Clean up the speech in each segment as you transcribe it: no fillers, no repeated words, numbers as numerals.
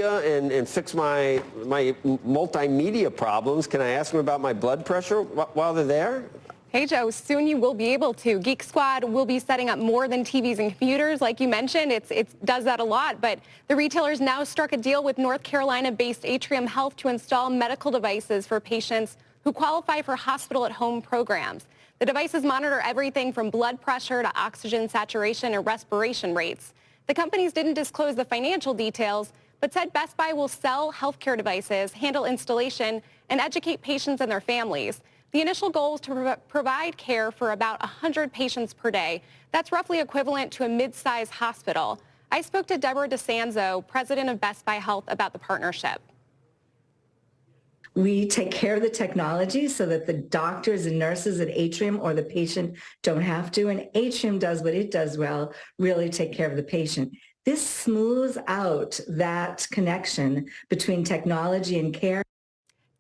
and fix my multimedia problems. Can I ask them about my blood pressure while they're there? Hey, Joe, soon you will be able to. Geek Squad will be setting up more than TVs and computers. Like you mentioned, it does that a lot, but the retailer's now struck a deal with North Carolina-based Atrium Health to install medical devices for patients who qualify for hospital-at-home programs. The devices monitor everything from blood pressure to oxygen saturation and respiration rates. The companies didn't disclose the financial details, but said Best Buy will sell healthcare devices, handle installation, and educate patients and their families. The initial goal is to provide care for about 100 patients per day. That's roughly equivalent to a mid-sized hospital. I spoke to Deborah DeSanzo, president of Best Buy Health, about the partnership. We take care of the technology so that the doctors and nurses at Atrium or the patient don't have to. And Atrium does what it does well, really take care of the patient. This smooths out that connection between technology and care.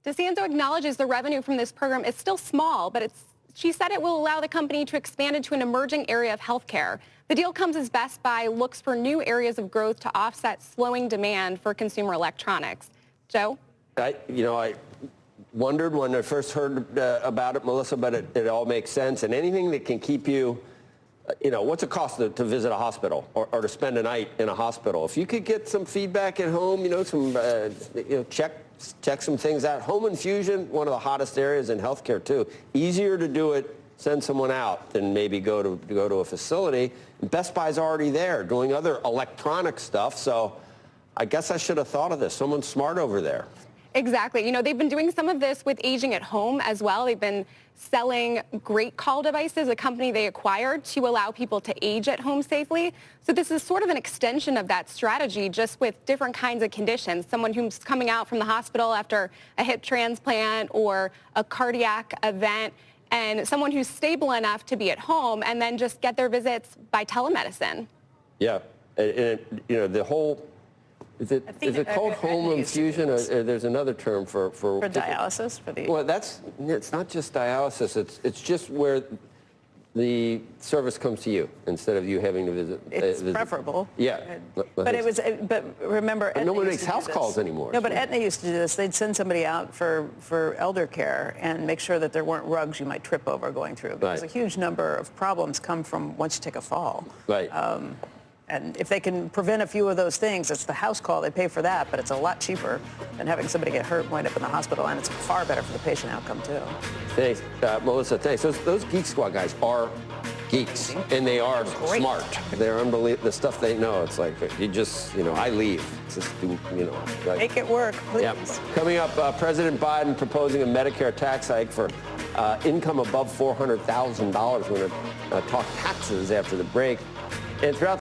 DeSanzo acknowledges the revenue from this program is still small, but she said it will allow the company to expand into an emerging area of healthcare. The deal comes as Best Buy looks for new areas of growth to offset slowing demand for consumer electronics. Joe? I wondered when I first heard about it, Melissa, but it all makes sense. And anything that can keep you, what's it cost to visit a hospital or to spend a night in a hospital? If you could get some feedback at home, check some things out. Home infusion, one of the hottest areas in healthcare too. Easier to do it, send someone out than maybe go to a facility. Best Buy's already there doing other electronic stuff. So I guess I should have thought of this. Someone smart over there. Exactly. They've been doing some of this with aging at home as well. They've been selling Great Call devices, a company they acquired to allow people to age at home safely. So this is sort of an extension of that strategy, just with different kinds of conditions. Someone who's coming out from the hospital after a hip transplant or a cardiac event, and someone who's stable enough to be at home and then just get their visits by telemedicine. Yeah. The whole... Is it called home infusion, or there's another term for dialysis? Well, it's not just dialysis. It's just where the service comes to you instead of you having to visit. It's preferable. Yeah. But remember, no one makes house calls anymore. No, but Aetna used to do this. They'd send somebody out for elder care and make sure that there weren't rugs you might trip over going through. Because a huge number of problems come from once you take a fall. Right. And if they can prevent a few of those things, it's the house call. They pay for that, but it's a lot cheaper than having somebody get hurt and wind up in the hospital, and it's far better for the patient outcome, too. Thanks, Melissa. Thanks. Those Geek Squad guys are geeks, and they are smart. They're unbelievable. The stuff they know, it's like, I leave. Just make it work, please. Yeah. Coming up, President Biden proposing a Medicare tax hike for income above $400,000. We're going to talk taxes after the break. And throughout